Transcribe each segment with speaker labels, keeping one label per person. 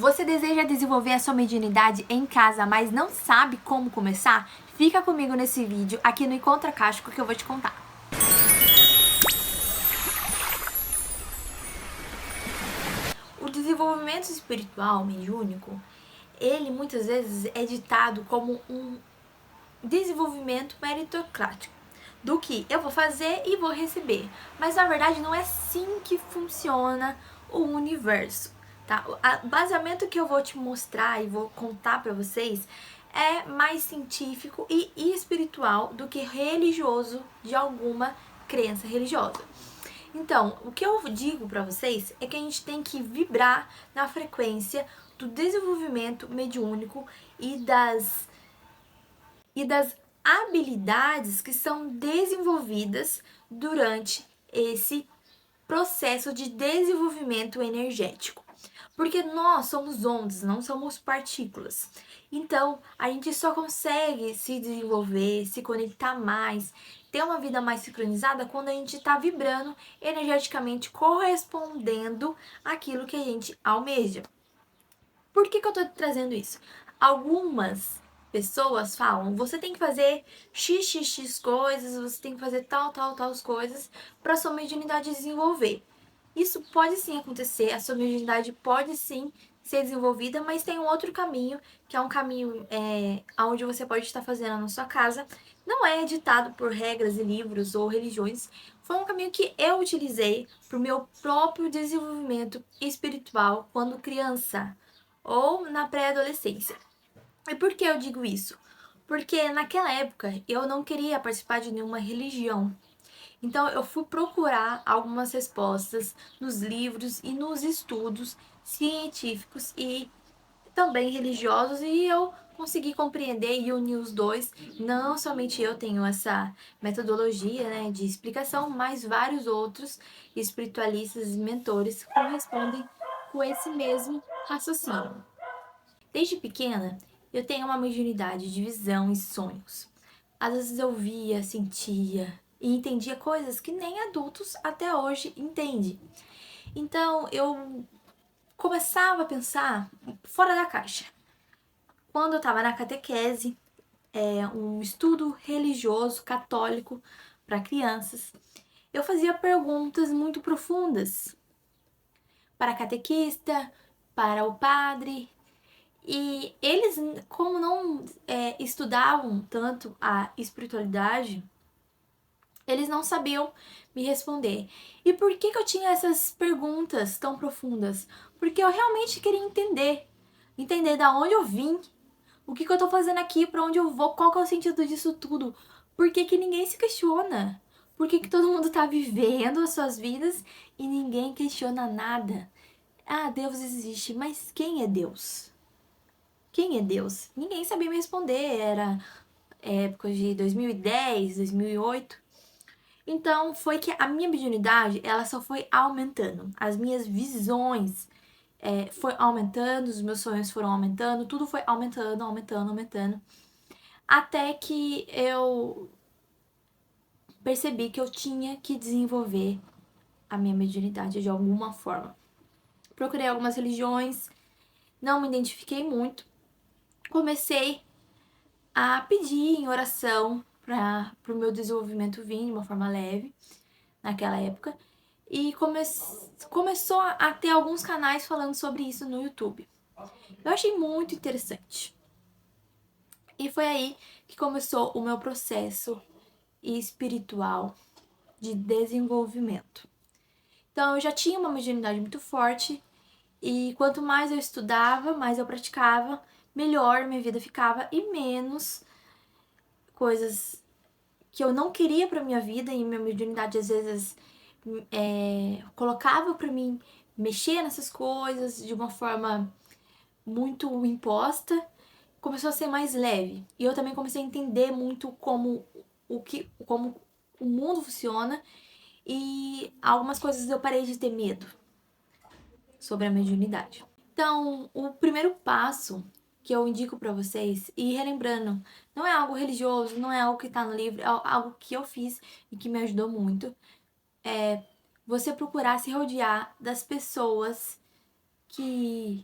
Speaker 1: Você deseja desenvolver a sua mediunidade em casa, mas não sabe como começar? Fica comigo nesse vídeo aqui no Encontra Cástico que eu vou te contar. O desenvolvimento espiritual mediúnico, ele muitas vezes é ditado como um desenvolvimento meritocrático, do que eu vou fazer e vou receber. Mas na verdade não é assim que funciona o universo, tá? O baseamento que eu vou te mostrar e vou contar para vocês é mais científico e espiritual do que religioso, de alguma crença religiosa. Então, o que eu digo para vocês é que a gente tem que vibrar na frequência do desenvolvimento mediúnico e das habilidades que são desenvolvidas durante esse processo de desenvolvimento energético. Porque nós somos ondas, não somos partículas. Então, a gente só consegue se desenvolver, se conectar mais, ter uma vida mais sincronizada quando a gente está vibrando energeticamente, correspondendo àquilo que a gente almeja. Por que eu tô trazendo isso? Algumas pessoas falam, você tem que fazer xxx coisas, você tem que fazer tal coisas para sua mediunidade desenvolver. Isso pode sim acontecer, a sua mediunidade pode sim ser desenvolvida, mas tem um outro caminho, que é um caminho onde você pode estar fazendo na sua casa. Não é ditado por regras e livros ou religiões, foi um caminho que eu utilizei para o meu próprio desenvolvimento espiritual quando criança ou na pré-adolescência. E por que eu digo isso? Porque naquela época eu não queria participar de nenhuma religião. Então eu fui procurar algumas respostas nos livros e nos estudos científicos e também religiosos e eu consegui compreender e unir os dois. Não somente eu tenho essa metodologia, né, de explicação, mas vários outros espiritualistas e mentores correspondem com esse mesmo raciocínio. Desde pequena, eu tenho uma mediunidade de visão e sonhos. Às vezes eu via, sentia e entendia coisas que nem adultos até hoje entendem. Então eu começava a pensar fora da caixa. Quando eu estava na catequese, um estudo religioso católico para crianças, eu fazia perguntas muito profundas para a catequista, para o padre. E eles, como não estudavam tanto a espiritualidade, eles não sabiam me responder. E por que eu tinha essas perguntas tão profundas? Porque eu realmente queria entender da onde eu vim, o que eu tô fazendo aqui, para onde eu vou, qual que é o sentido disso tudo. Por que ninguém se questiona? Por que todo mundo tá vivendo as suas vidas e ninguém questiona nada? Ah, Deus existe, mas quem é Deus? Quem é Deus? Ninguém sabia me responder, era época de 2010, 2008. Então foi que a minha mediunidade, ela só foi aumentando. As minhas visões foi aumentando, os meus sonhos foram aumentando, tudo foi aumentando. Até que eu percebi que eu tinha que desenvolver a minha mediunidade de alguma forma. Procurei algumas religiões, não me identifiquei muito. Comecei a pedir em oração para o meu desenvolvimento vir de uma forma leve naquela época. E começou a ter alguns canais falando sobre isso no YouTube. Eu achei muito interessante. E foi aí que começou o meu processo espiritual de desenvolvimento. Então eu já tinha uma mediunidade muito forte e quanto mais eu estudava, mais eu praticava, melhor minha vida ficava e menos coisas que eu não queria pra minha vida e minha mediunidade às vezes colocava pra mim mexer nessas coisas de uma forma muito imposta, começou a ser mais leve. E eu também comecei a entender muito como o mundo funciona e algumas coisas eu parei de ter medo sobre a mediunidade. Então, o primeiro passo que eu indico pra vocês, e relembrando, não é algo religioso, não é algo que tá no livro, é algo que eu fiz e que me ajudou muito, é você procurar se rodear das pessoas que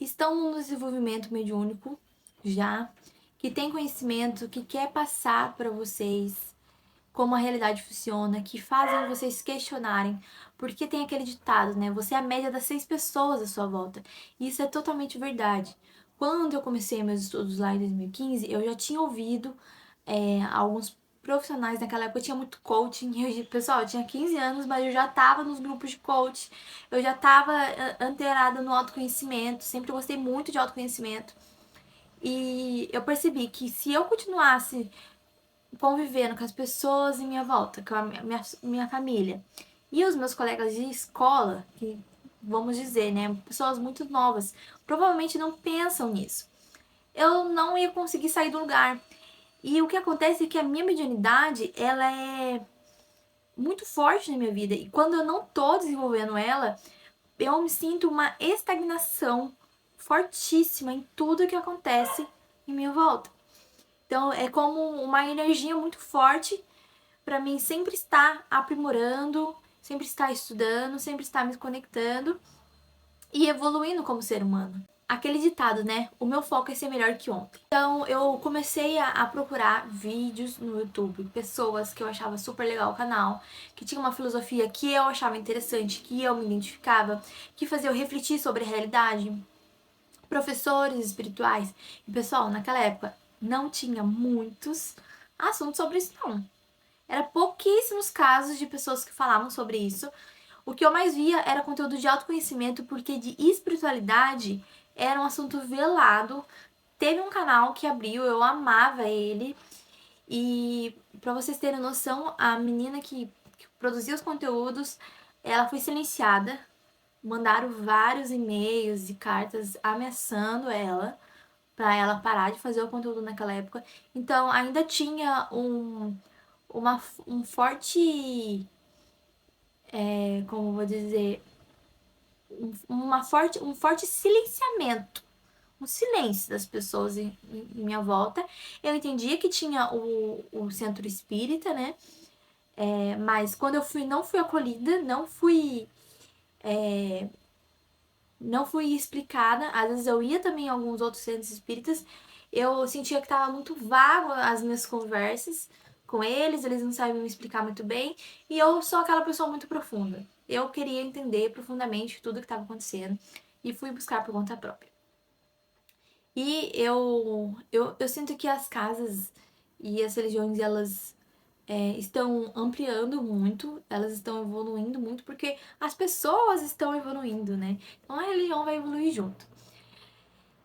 Speaker 1: estão no desenvolvimento mediúnico já, que tem conhecimento, que quer passar para vocês como a realidade funciona, que fazem vocês questionarem, porque tem aquele ditado, né? Você é a média das 6 pessoas à sua volta. E isso é totalmente verdade. Quando eu comecei meus estudos lá em 2015, eu já tinha ouvido alguns profissionais, naquela época eu tinha muito coaching, pessoal, eu tinha 15 anos, mas eu já tava nos grupos de coach, eu já tava antenada no autoconhecimento, sempre gostei muito de autoconhecimento, e eu percebi que se eu continuasse convivendo com as pessoas em minha volta, com a minha família, e os meus colegas de escola, que vamos dizer, né, pessoas muito novas, provavelmente não pensam nisso. Eu não ia conseguir sair do lugar. E o que acontece é que a minha mediunidade, ela é muito forte na minha vida. E quando eu não tô desenvolvendo ela, eu me sinto uma estagnação fortíssima em tudo que acontece em minha volta. Então é como uma energia muito forte para mim sempre estar aprimorando, sempre estar estudando, sempre estar me conectando e evoluindo como ser humano. Aquele ditado, né? O meu foco é ser melhor que ontem. Então eu comecei a procurar vídeos no YouTube, pessoas que eu achava super legal o canal, que tinha uma filosofia que eu achava interessante, que eu me identificava, que fazia eu refletir sobre a realidade, professores espirituais. E pessoal, naquela época não tinha muitos assuntos sobre isso não. Era pouquíssimos casos de pessoas que falavam sobre isso. O que eu mais via era conteúdo de autoconhecimento, porque de espiritualidade era um assunto velado. Teve um canal que abriu, eu amava ele. E pra vocês terem noção, a menina que produzia os conteúdos, ela foi silenciada. Mandaram vários e-mails e cartas ameaçando ela pra ela parar de fazer o conteúdo naquela época. Então ainda tinha um forte, como vou dizer, um forte silenciamento, um silêncio das pessoas em minha volta. Eu entendia que tinha o centro espírita, né? Mas quando eu fui, não fui acolhida, não fui explicada. Às vezes eu ia também em alguns outros centros espíritas, eu sentia que estava muito vago as minhas conversas com eles não sabiam me explicar muito bem, e eu sou aquela pessoa muito profunda. Eu queria entender profundamente tudo que estava acontecendo e fui buscar por conta própria. E eu sinto que as casas e as religiões, elas estão ampliando muito, elas estão evoluindo muito, porque as pessoas estão evoluindo, né? Então a religião vai evoluir junto.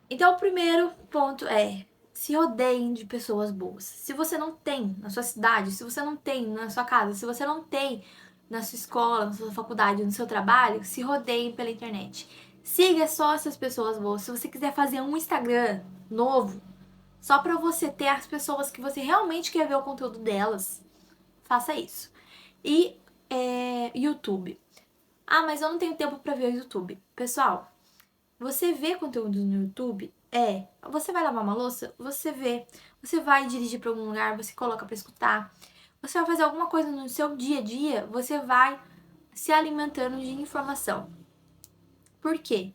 Speaker 1: Então o primeiro ponto é: se rodeiem de pessoas boas. Se você não tem na sua cidade, se você não tem na sua casa, se você não tem na sua escola, na sua faculdade, no seu trabalho, se rodeiem pela internet. Siga só essas pessoas boas. Se você quiser fazer um Instagram novo, só para você ter as pessoas que você realmente quer ver o conteúdo delas, faça isso. E YouTube. Ah, mas eu não tenho tempo para ver o YouTube. Pessoal, você vê conteúdo no YouTube? Você vai lavar uma louça? Você vê. Você vai dirigir para algum lugar? Você coloca para escutar. Você vai fazer alguma coisa no seu dia a dia? Você vai se alimentando de informação. Por quê?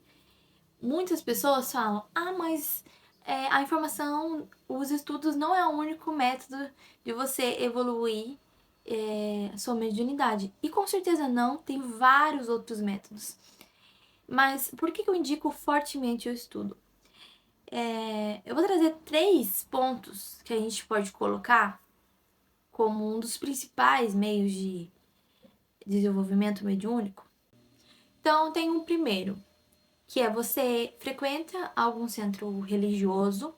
Speaker 1: Muitas pessoas falam: ah, mas a informação, os estudos não é o único método de você evoluir sua mediunidade. E com certeza não, tem vários outros métodos. Mas por que eu indico fortemente o estudo? Eu vou trazer 3 pontos que a gente pode colocar como um dos principais meios de desenvolvimento mediúnico. Então, tem um primeiro, que é você frequenta algum centro religioso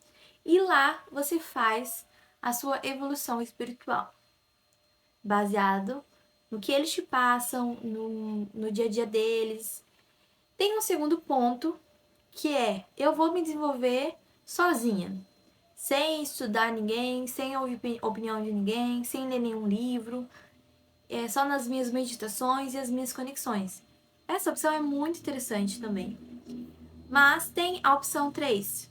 Speaker 1: e lá você faz a sua evolução espiritual, baseado no que eles te passam, no dia a dia deles. Tem um segundo ponto, que é: eu vou me desenvolver sozinha, sem estudar ninguém, sem ouvir opinião de ninguém, sem ler nenhum livro, só nas minhas meditações e as minhas conexões. Essa opção é muito interessante também. Mas tem a opção 3,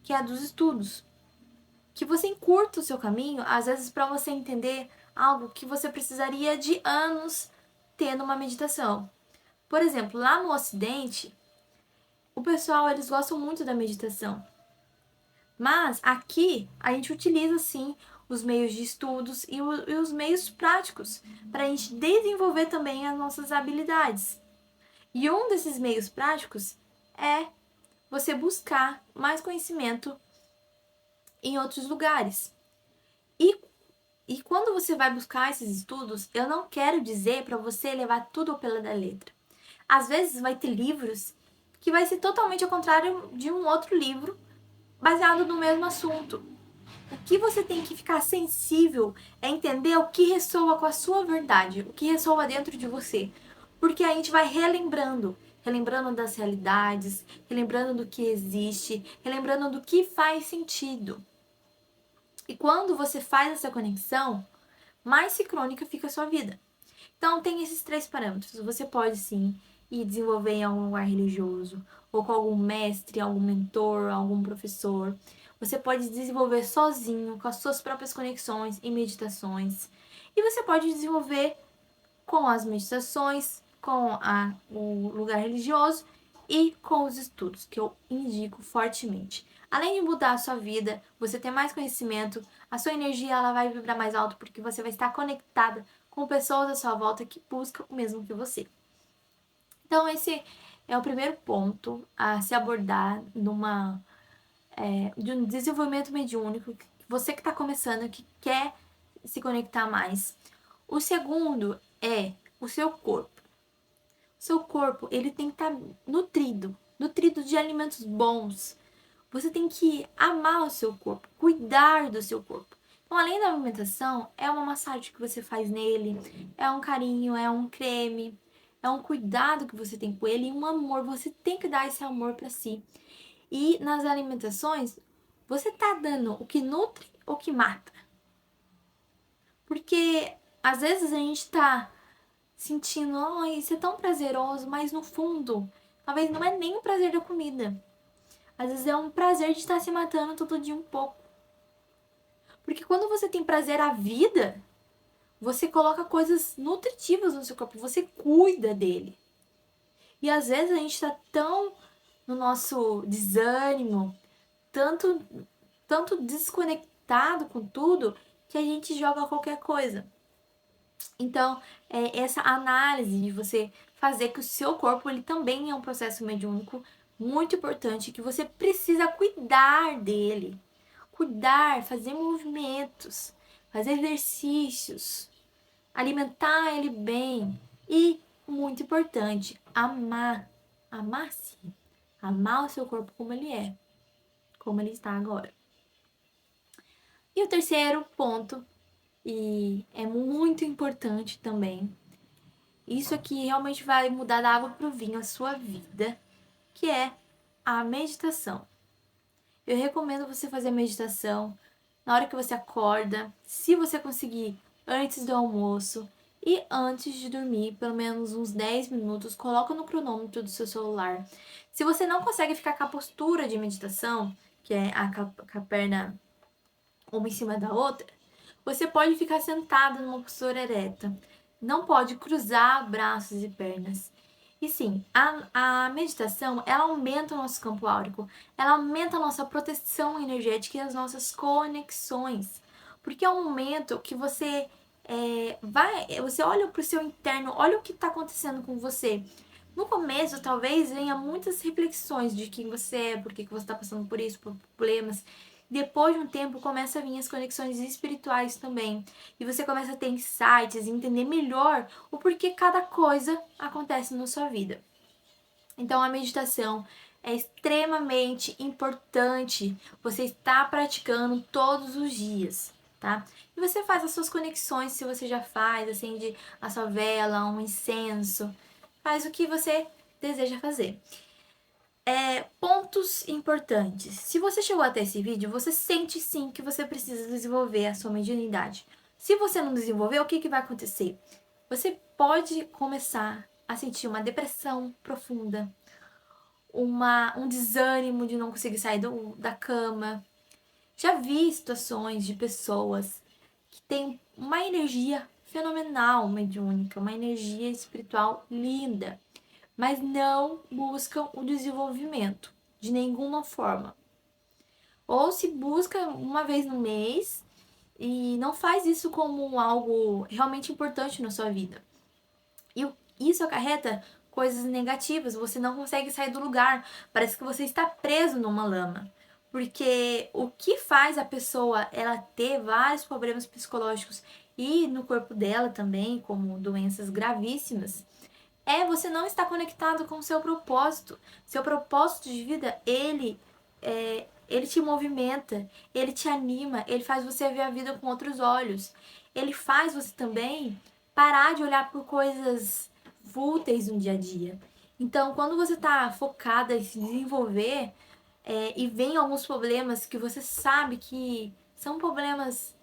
Speaker 1: que é a dos estudos, que você encurta o seu caminho, às vezes para você entender algo que você precisaria de anos tendo uma meditação. Por exemplo, lá no Ocidente, o pessoal, eles gostam muito da meditação. Mas aqui a gente utiliza sim os meios de estudos e os meios práticos para a gente desenvolver também as nossas habilidades. E um desses meios práticos é você buscar mais conhecimento em outros lugares. E quando você vai buscar esses estudos, eu não quero dizer para você levar tudo ao pé da letra. Às vezes vai ter livros que vai ser totalmente ao contrário de um outro livro baseado no mesmo assunto. O que você tem que ficar sensível é entender o que ressoa com a sua verdade, o que ressoa dentro de você. Porque a gente vai relembrando das realidades, relembrando do que existe, relembrando do que faz sentido. E quando você faz essa conexão, mais sincrônica fica a sua vida. Então, tem esses 3 parâmetros. Você pode, sim, ir desenvolver em algum lugar religioso, ou com algum mestre, algum mentor, algum professor. Você pode desenvolver sozinho, com as suas próprias conexões e meditações. E você pode desenvolver com as meditações, com o lugar religioso e com os estudos, que eu indico fortemente. Além de mudar a sua vida, você ter mais conhecimento, a sua energia ela vai vibrar mais alto porque você vai estar conectada com pessoas à sua volta que buscam o mesmo que você. Então, esse é o primeiro ponto a se abordar de um desenvolvimento mediúnico, você que está começando, que quer se conectar mais. O segundo é o seu corpo. O seu corpo, ele tem que estar nutrido de alimentos bons. Você tem que amar o seu corpo, cuidar do seu corpo. Então, além da alimentação, é uma massagem que você faz nele, é um carinho, é um creme, é um cuidado que você tem com ele e um amor. Você tem que dar esse amor para si. E nas alimentações, você tá dando o que nutre ou que mata? Porque às vezes a gente tá sentindo, oh, isso é tão prazeroso, mas no fundo, talvez não é nem o prazer da comida. Às vezes é um prazer de estar se matando todo dia um pouco. Porque quando você tem prazer à vida, você coloca coisas nutritivas no seu corpo, você cuida dele. E às vezes a gente tá tão no nosso desânimo, tanto, tanto desconectado com tudo, que a gente joga qualquer coisa. Então, essa análise de você fazer que o seu corpo ele também é um processo mediúnico muito importante, que você precisa cuidar dele. Cuidar, fazer movimentos, fazer exercícios, alimentar ele bem e, muito importante, amar. Amar-se. Amar o seu corpo como ele é, como ele está agora. E o terceiro ponto, e é muito importante também, isso aqui realmente vai mudar da água para o vinho a sua vida, que é a meditação. Eu recomendo você fazer meditação na hora que você acorda, se você conseguir, antes do almoço e antes de dormir, pelo menos uns 10 minutos, coloca no cronômetro do seu celular. Se você não consegue ficar com a postura de meditação, que é com a perna uma em cima da outra, você pode ficar sentado numa postura ereta. Não pode cruzar braços e pernas. E sim, a meditação, ela aumenta o nosso campo áurico, ela aumenta a nossa proteção energética e as nossas conexões. Porque é um momento que você olha para o seu interno, olha o que está acontecendo com você. No começo, talvez venha muitas reflexões de quem você é, por que você está passando por isso, por problemas. Depois de um tempo, começa a vir as conexões espirituais também. E você começa a ter insights, entender melhor o porquê cada coisa acontece na sua vida. Então, a meditação é extremamente importante você estar praticando todos os dias, tá? E você faz as suas conexões, se você já faz, acende a sua vela, um incenso, faz o que você deseja fazer. Pontos importantes. Se você chegou até esse vídeo, você sente sim que você precisa desenvolver a sua mediunidade. Se você não desenvolver, o que vai acontecer? Você pode começar a sentir uma depressão profunda, um desânimo de não conseguir sair da cama. Já vi situações de pessoas que têm uma energia fenomenal mediúnica, uma energia espiritual linda, mas não buscam o desenvolvimento de nenhuma forma. Ou se busca uma vez no mês e não faz isso como algo realmente importante na sua vida. E isso acarreta coisas negativas, você não consegue sair do lugar, parece que você está preso numa lama. Porque o que faz a pessoa ela ter vários problemas psicológicos e no corpo dela também, como doenças gravíssimas, é você não estar conectado com o seu propósito. Seu propósito de vida, ele te movimenta, ele te anima, ele faz você ver a vida com outros olhos. Ele faz você também parar de olhar por coisas fúteis no dia a dia. Então, quando você está focada em se desenvolver e vem alguns problemas que você sabe que são problemas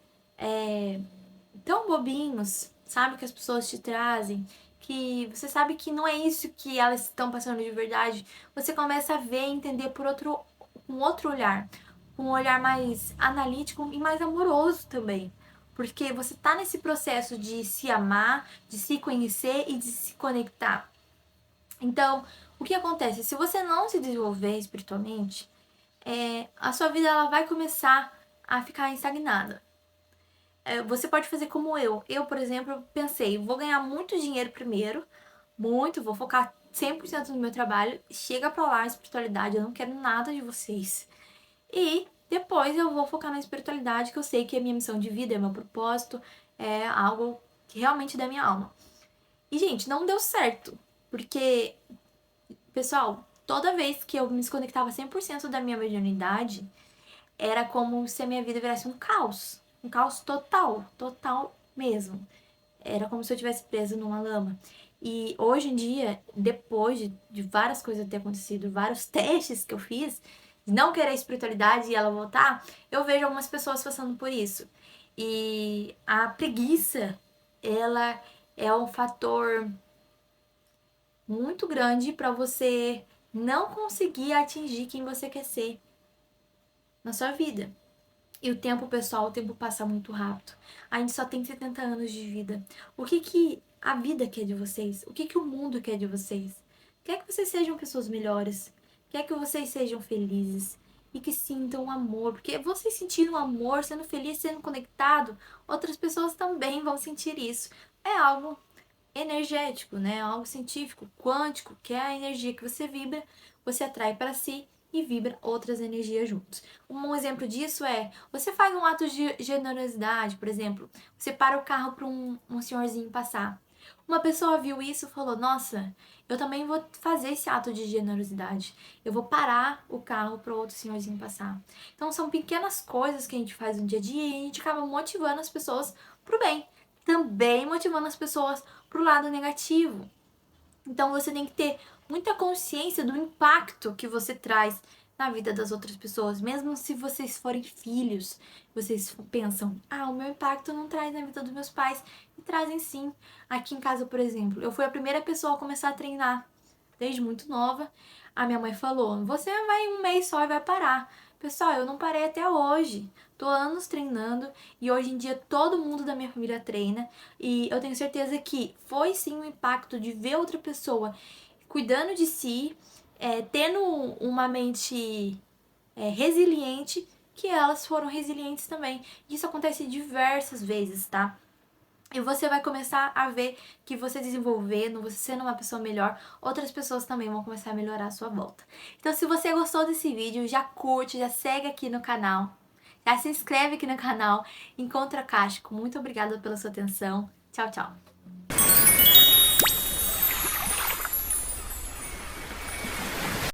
Speaker 1: tão bobinhos, sabe, que as pessoas te trazem, que você sabe que não é isso que elas estão passando de verdade, você começa a ver e entender com outro olhar, um olhar mais analítico e mais amoroso também. Porque você tá nesse processo de se amar, de se conhecer e de se conectar. Então, o que acontece? Se você não se desenvolver espiritualmente, a sua vida ela vai começar a ficar estagnada. Você pode fazer como eu. Eu, por exemplo, pensei, vou ganhar muito dinheiro primeiro, muito, vou focar 100% no meu trabalho. Chega pra lá, espiritualidade, eu não quero nada de vocês. E depois eu vou focar na espiritualidade, que eu sei que é minha missão de vida, é meu propósito, é algo que realmente é da minha alma. E, gente, não deu certo, porque, pessoal, toda vez que eu me desconectava 100% da minha mediunidade, era como se a minha vida virasse um caos. Um caos total, total mesmo. Era como se eu tivesse preso numa lama. E hoje em dia, depois de várias coisas ter acontecido, vários testes que eu fiz, de não querer a espiritualidade e ela voltar, eu vejo algumas pessoas passando por isso. E a preguiça, ela é um fator muito grande para você não conseguir atingir quem você quer ser na sua vida. E o tempo, pessoal, o tempo passa muito rápido. A gente só tem 70 anos de vida. O que que a vida quer de vocês? O que que o mundo quer de vocês? Quer que vocês sejam pessoas melhores. Quer que vocês sejam felizes. E que sintam amor. Porque vocês sentindo amor, sendo feliz, sendo conectado, outras pessoas também vão sentir isso. É algo energético, né? Algo científico, quântico, que é a energia que você vibra, você atrai para si e vibra outras energias juntos. Um exemplo disso é, você faz um ato de generosidade, por exemplo, você para o carro para um senhorzinho passar. Uma pessoa viu isso e falou, nossa, eu também vou fazer esse ato de generosidade. Eu vou parar o carro para outro senhorzinho passar. Então são pequenas coisas que a gente faz no dia a dia e a gente acaba motivando as pessoas pro bem. Também motivando as pessoas pro lado negativo. Então você tem que ter muita consciência do impacto que você traz na vida das outras pessoas, mesmo se vocês forem filhos, vocês pensam, o meu impacto não traz na vida dos meus pais, e trazem sim. Aqui em casa, por exemplo, eu fui a primeira pessoa a começar a treinar, desde muito nova. A minha mãe falou, você vai um mês só e vai parar. Pessoal, eu não parei até hoje. Tô anos treinando e hoje em dia todo mundo da minha família treina. E eu tenho certeza que foi sim um impacto de ver outra pessoa cuidando de si, tendo uma mente resiliente, que elas foram resilientes também. Isso acontece diversas vezes, tá? E você vai começar a ver que você desenvolvendo, você sendo uma pessoa melhor, outras pessoas também vão começar a melhorar a sua volta. Então, se você gostou desse vídeo, já curte, já segue aqui no canal, já se inscreve aqui no canal. Encontra Cástico. Muito obrigada pela sua atenção. Tchau, tchau.